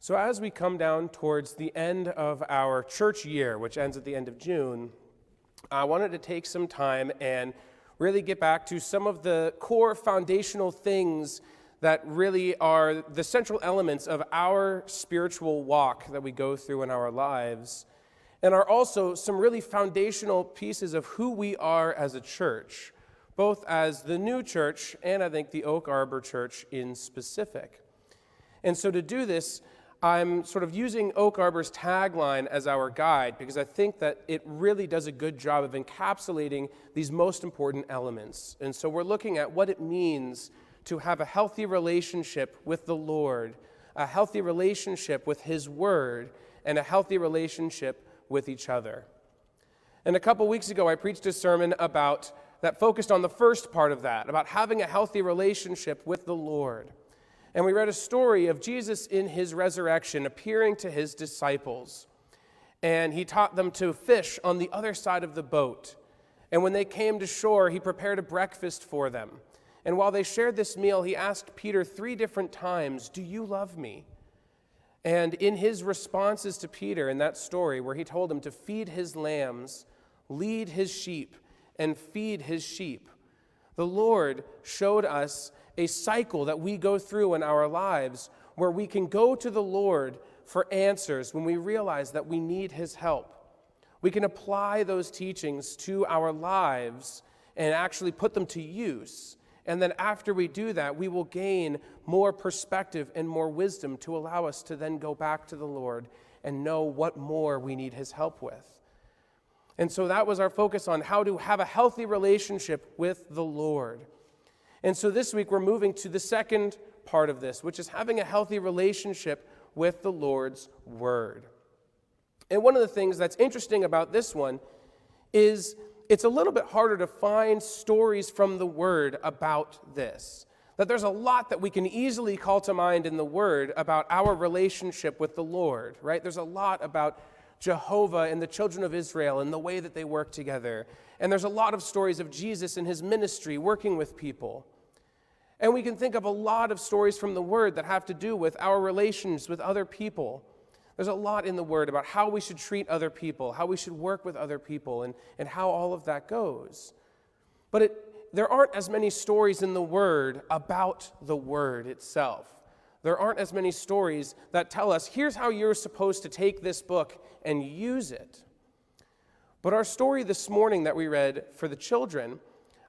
So as we come down towards the end of our church year, which ends at the end of June, I wanted to take some time and really get back to some of the core foundational things that really are the central elements of our spiritual walk that we go through in our lives, and are also some really foundational pieces of who we are as a church, both as the new church and I think the Oak Arbor Church in specific. And so to do this, I'm sort of using Oak Arbor's tagline as our guide because I think that it really does a good job of encapsulating these most important elements. And so we're looking at what it means to have a healthy relationship with the Lord, a healthy relationship with His Word, and a healthy relationship with each other. And a couple weeks ago, I preached a sermon that focused on the first part of that, about having a healthy relationship with the Lord. And we read a story of Jesus in His resurrection appearing to His disciples. And He taught them to fish on the other side of the boat. And when they came to shore, He prepared a breakfast for them. And while they shared this meal, He asked Peter 3 different times, "Do you love me?" And in His responses to Peter in that story, where He told him to feed His lambs, lead His sheep, and feed His sheep, the Lord showed us a cycle that we go through in our lives where we can go to the Lord for answers when we realize that we need His help. We can apply those teachings to our lives and actually put them to use. And then after we do that, we will gain more perspective and more wisdom to allow us to then go back to the Lord and know what more we need His help with. And so that was our focus on how to have a healthy relationship with the Lord. And so this week we're moving to the second part of this, which is having a healthy relationship with the Lord's Word. And one of the things that's interesting about this one is it's a little bit harder to find stories from the Word about this. That there's a lot that we can easily call to mind in the Word about our relationship with the Lord, right? There's a lot about Jehovah and the children of Israel and the way that they work together. And there's a lot of stories of Jesus and His ministry working with people. And we can think of a lot of stories from the Word that have to do with our relations with other people. There's a lot in the Word about how we should treat other people, how we should work with other people, and how all of that goes. But there aren't as many stories in the Word about the Word itself. There aren't as many stories that tell us, here's how you're supposed to take this book and use it. But our story this morning that we read for the children,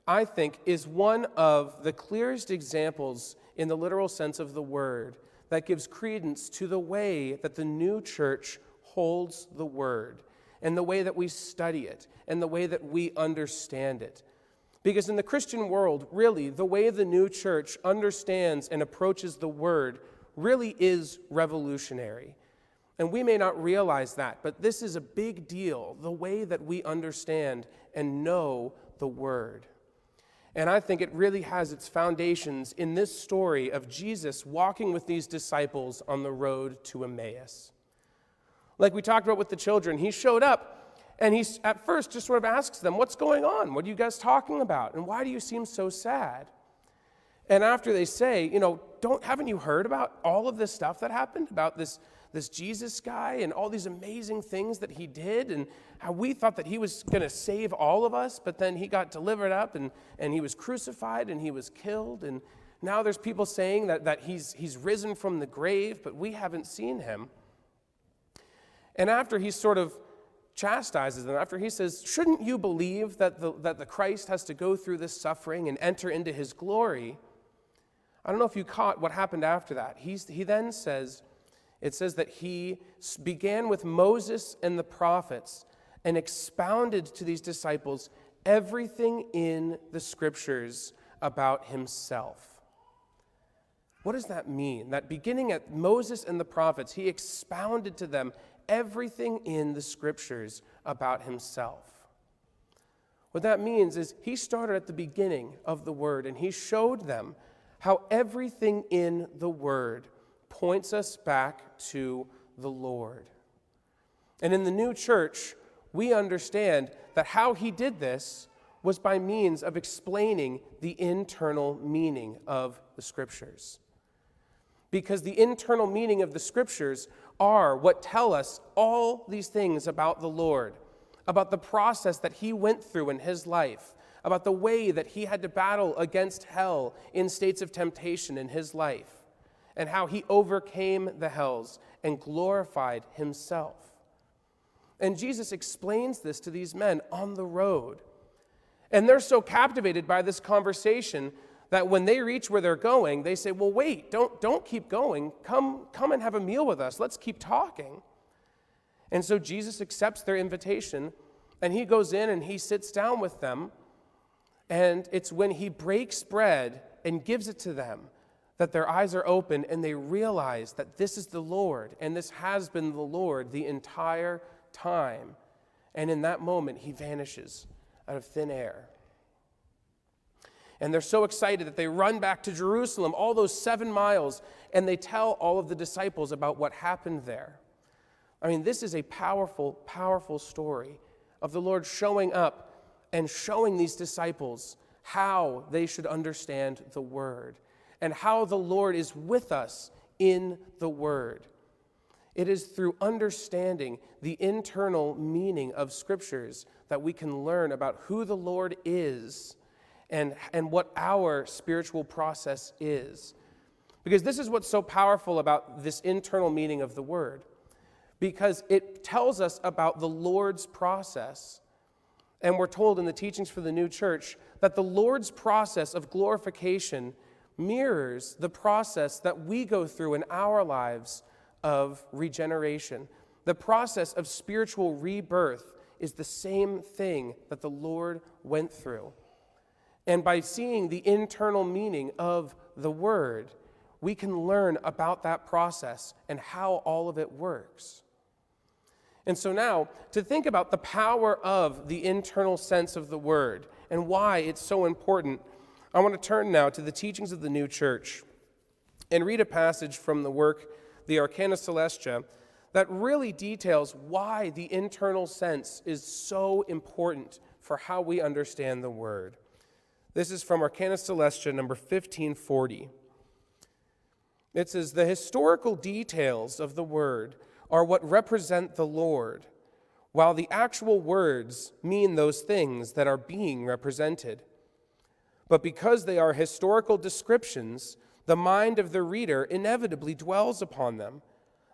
I think, is one of the clearest examples in the literal sense of the word that gives credence to the way that the new church holds the Word and the way that we study it and the way that we understand it. Because in the Christian world, really, the way the new church understands and approaches the Word really is revolutionary. And we may not realize that, but this is a big deal, the way that we understand and know the Word. And I think it really has its foundations in this story of Jesus walking with these disciples on the road to Emmaus. Like we talked about with the children, He showed up and He at first just sort of asks them, "What's going on? What are you guys talking about? And why do you seem so sad?" And after they say, haven't you heard about all of this stuff that happened, about this Jesus guy and all these amazing things that He did, and how we thought that He was going to save all of us, but then He got delivered up and He was crucified and He was killed, and now there's people saying that he's risen from the grave, but we haven't seen Him. And after He sort of chastises them, after He says, "Shouldn't you believe that the Christ has to go through this suffering and enter into His glory?" I don't know if you caught what happened after that. He then says, it says that He began with Moses and the prophets and expounded to these disciples everything in the Scriptures about Himself. What does that mean? That beginning at Moses and the prophets, He expounded to them everything in the Scriptures about Himself. What that means is He started at the beginning of the Word and He showed them how everything in the Word points us back to the Lord. And in the new church, we understand that how He did this was by means of explaining the internal meaning of the Scriptures. because the internal meaning of the Scriptures are what tell us all these things about the Lord, about the process that he went through in his life, about the way that he had to battle against hell in states of temptation in his life, and how he overcame the hells and glorified himself. And Jesus explains this to these men on the road. And they're so captivated by this conversation that when they reach where they're going, they say, well, wait, don't keep going. Come and have a meal with us. Let's keep talking. And so Jesus accepts their invitation, and he goes in and he sits down with them. And it's when he breaks bread and gives it to them that their eyes are open and they realize that this is the Lord, and this has been the Lord the entire time. And in that moment, he vanishes out of thin air. And they're so excited that they run back to Jerusalem, all those 7 miles, and they tell all of the disciples about what happened there. I mean, this is a powerful, powerful story of the Lord showing up and showing these disciples how they should understand the Word and how the Lord is with us in the Word. It is through understanding the internal meaning of Scriptures that we can learn about who the Lord is and what our spiritual process is. Because this is what's so powerful about this internal meaning of the Word. Because it tells us about the Lord's process. And we're told in the teachings for the new church that the Lord's process of glorification mirrors the process that we go through in our lives of regeneration. The process of spiritual rebirth is the same thing that the Lord went through. And by seeing the internal meaning of the Word, we can learn about that process and how all of it works. And so now, to think about the power of the internal sense of the Word and why it's so important, I want to turn now to the teachings of the new church and read a passage from the work, the Arcana Celestia, that really details why the internal sense is so important for how we understand the Word. This is from Arcana Celestia, number 1540. It says, "The historical details of the Word are what represent the Lord, while the actual words mean those things that are being represented. But because they are historical descriptions, the mind of the reader inevitably dwells upon them,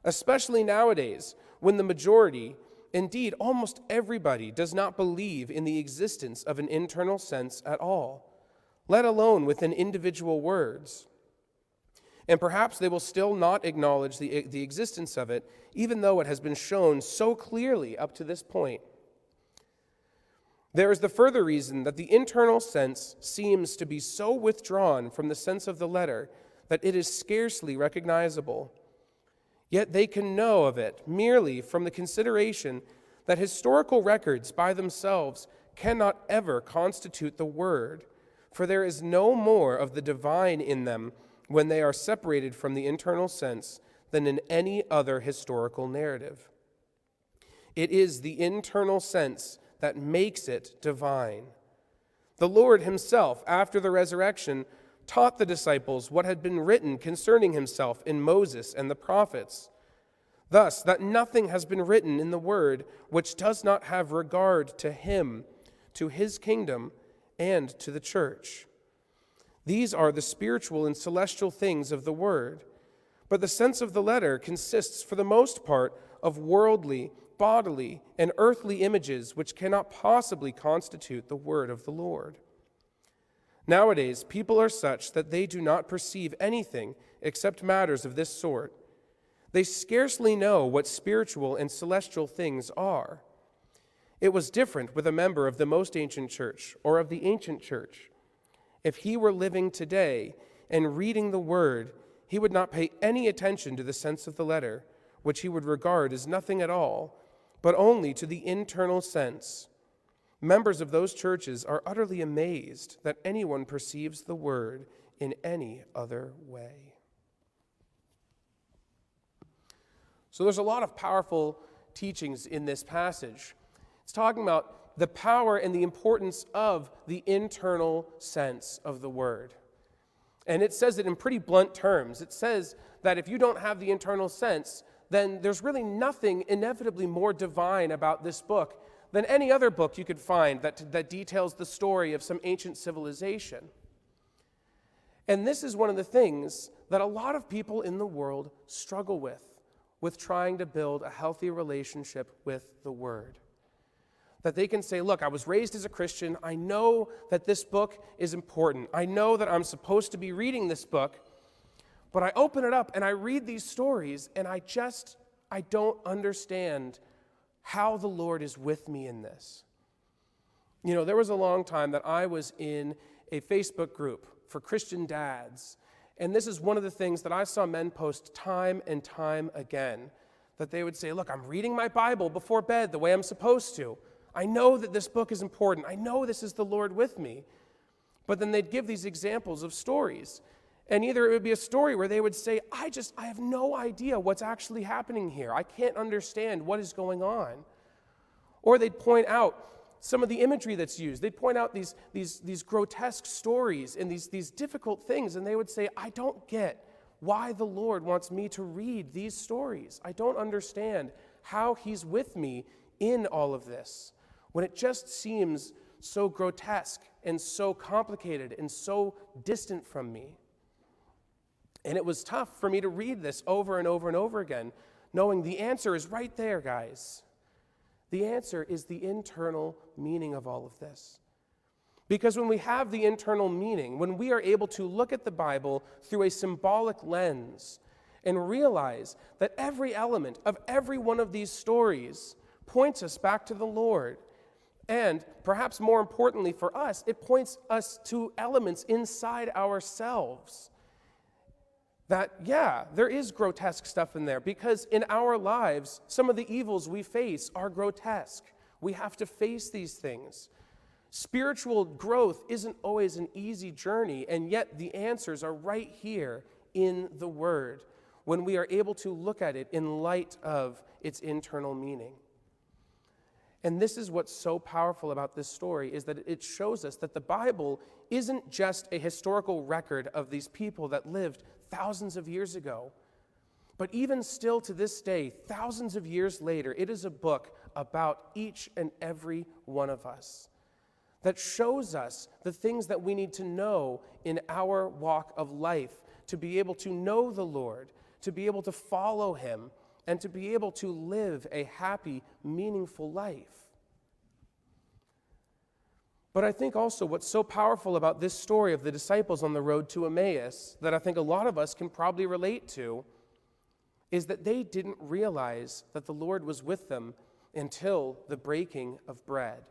especially nowadays when the majority, indeed almost everybody, does not believe in the existence of an internal sense at all, let alone within individual words. And perhaps they will still not acknowledge the existence of it, even though it has been shown so clearly up to this point. There is the further reason that the internal sense seems to be so withdrawn from the sense of the letter that it is scarcely recognizable. Yet they can know of it merely from the consideration that historical records by themselves cannot ever constitute the Word, for there is no more of the divine in them when they are separated from the internal sense than in any other historical narrative. It is the internal sense that makes it divine. The Lord himself, after the resurrection, taught the disciples what had been written concerning himself in Moses and the prophets, thus that nothing has been written in the Word which does not have regard to him, to his kingdom, and to the church. These are the spiritual and celestial things of the Word, but the sense of the letter consists for the most part of worldly, bodily, and earthly images which cannot possibly constitute the Word of the Lord. Nowadays, people are such that they do not perceive anything except matters of this sort. They scarcely know what spiritual and celestial things are. It was different with a member of the most ancient church or of the ancient church. If he were living today and reading the Word, he would not pay any attention to the sense of the letter, which he would regard as nothing at all, but only to the internal sense. Members of those churches are utterly amazed that anyone perceives the Word in any other way." So there's a lot of powerful teachings in this passage. It's talking about the power and the importance of the internal sense of the Word. And it says it in pretty blunt terms. It says that if you don't have the internal sense, then there's really nothing inevitably more divine about this book than any other book you could find that details the story of some ancient civilization. And this is one of the things that a lot of people in the world struggle with trying to build a healthy relationship with the Word. That they can say, look, I was raised as a Christian. I know that this book is important. I know that I'm supposed to be reading this book, but I open it up and I read these stories and I don't understand how the Lord is with me in this. You know, there was a long time that I was in a Facebook group for Christian dads, and this is one of the things that I saw men post time and time again, that they would say, look, I'm reading my Bible before bed the way I'm supposed to. I know that this book is important. I know this is the Lord with me. But then they'd give these examples of stories. And either it would be a story where they would say, I have no idea what's actually happening here. I can't understand what is going on. Or they'd point out some of the imagery that's used. They'd point out these grotesque stories and these difficult things, and they would say, I don't get why the Lord wants me to read these stories. I don't understand how he's with me in all of this, when it just seems so grotesque and so complicated and so distant from me. And it was tough for me to read this over and over and over again, knowing the answer is right there, guys. The answer is the internal meaning of all of this. Because when we have the internal meaning, when we are able to look at the Bible through a symbolic lens and realize that every element of every one of these stories points us back to the Lord, and perhaps more importantly for us, it points us to elements inside ourselves. That, yeah, there is grotesque stuff in there, because in our lives, some of the evils we face are grotesque. We have to face these things. Spiritual growth isn't always an easy journey, and yet the answers are right here in the Word when we are able to look at it in light of its internal meaning. And this is what's so powerful about this story, is that it shows us that the Bible isn't just a historical record of these people that lived thousands of years ago. But even still to this day, thousands of years later, it is a book about each and every one of us that shows us the things that we need to know in our walk of life to be able to know the Lord, to be able to follow him, and to be able to live a happy, meaningful life. But I think also what's so powerful about this story of the disciples on the road to Emmaus, that I think a lot of us can probably relate to, is that they didn't realize that the Lord was with them until the breaking of bread.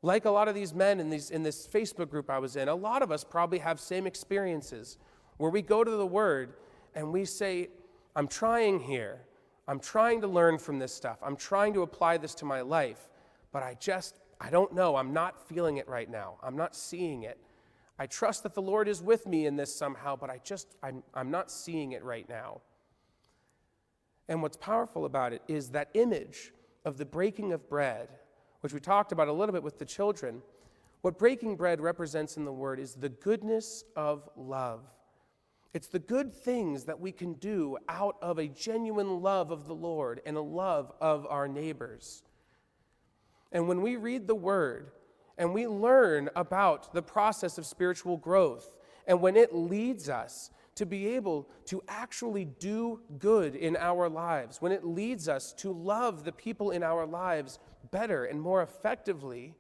Like a lot of these men in this Facebook group I was in, a lot of us probably have same experiences where we go to the Word and we say, I'm trying here. I'm trying to learn from this stuff. I'm trying to apply this to my life, but I don't know. I'm not feeling it right now. I'm not seeing it. I trust that the Lord is with me in this somehow, but I'm not seeing it right now. And what's powerful about it is that image of the breaking of bread, which we talked about a little bit with the children. What breaking bread represents in the Word is the goodness of love. It's the good things that we can do out of a genuine love of the Lord and a love of our neighbors. And when we read the Word and we learn about the process of spiritual growth, and when it leads us to be able to actually do good in our lives, when it leads us to love the people in our lives better and more effectively,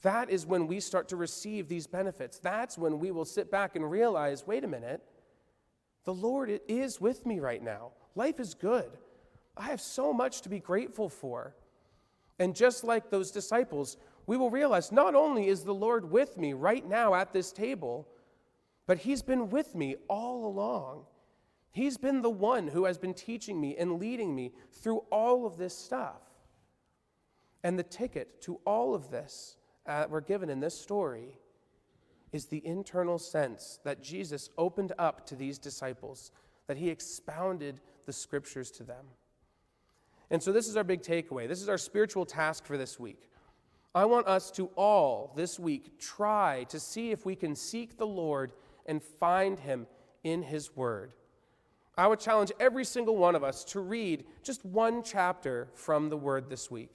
that is when we start to receive these benefits. That's when we will sit back and realize, wait a minute, the Lord is with me right now. Life is good. I have so much to be grateful for. And just like those disciples, we will realize not only is the Lord with me right now at this table, but he's been with me all along. He's been the one who has been teaching me and leading me through all of this stuff. And the ticket to all of this we're given in this story is the internal sense that Jesus opened up to these disciples, that he expounded the scriptures to them. And so this is our big takeaway. This is our spiritual task for this week. I want us to all this week try to see if we can seek the Lord and find him in his word. I would challenge every single one of us to read just one chapter from the word this week.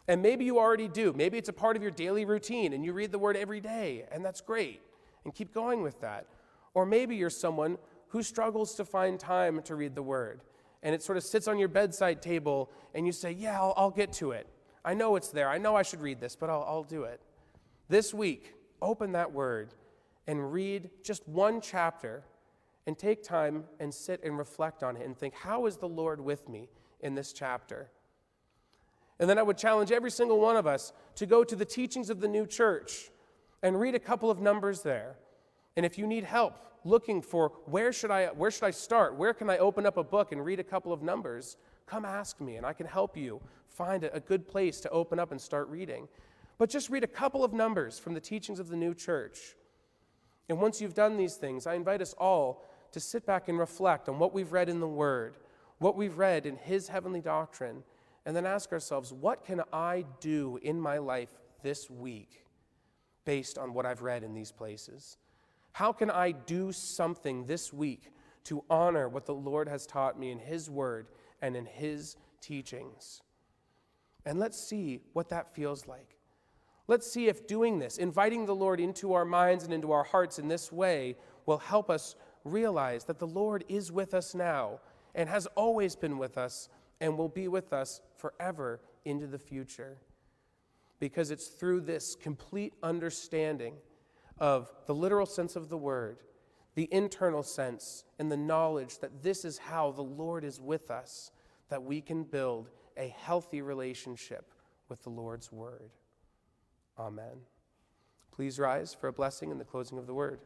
And maybe you already do. Maybe it's a part of your daily routine and you read the word every day, and that's great. And keep going with that. Or maybe you're someone who struggles to find time to read the word, and it sort of sits on your bedside table and you say, yeah, I'll get to it. I know it's there. I know I should read this, but I'll do it. This week, open that word and read just one chapter and take time and sit and reflect on it and think, how is the Lord with me in this chapter? And then I would challenge every single one of us to go to the teachings of the new church and read a couple of numbers there. And if you need help looking for where should I start? Where can I open up a book and read a couple of numbers? Come ask me and I can help you find a good place to open up and start reading. But just read a couple of numbers from the teachings of the new church. And once you've done these things, I invite us all to sit back and reflect on what we've read in the Word, what we've read in His heavenly doctrine, and then ask ourselves, what can I do in my life this week based on what I've read in these places? How can I do something this week to honor what the Lord has taught me in His Word and in His teachings? And let's see what that feels like. Let's see if doing this, inviting the Lord into our minds and into our hearts in this way, will help us realize that the Lord is with us now and has always been with us and will be with us forever into the future. Because it's through this complete understanding of the literal sense of the word, the internal sense, and the knowledge that this is how the Lord is with us, that we can build a healthy relationship with the Lord's word. Amen. Please rise for a blessing and the closing of the word.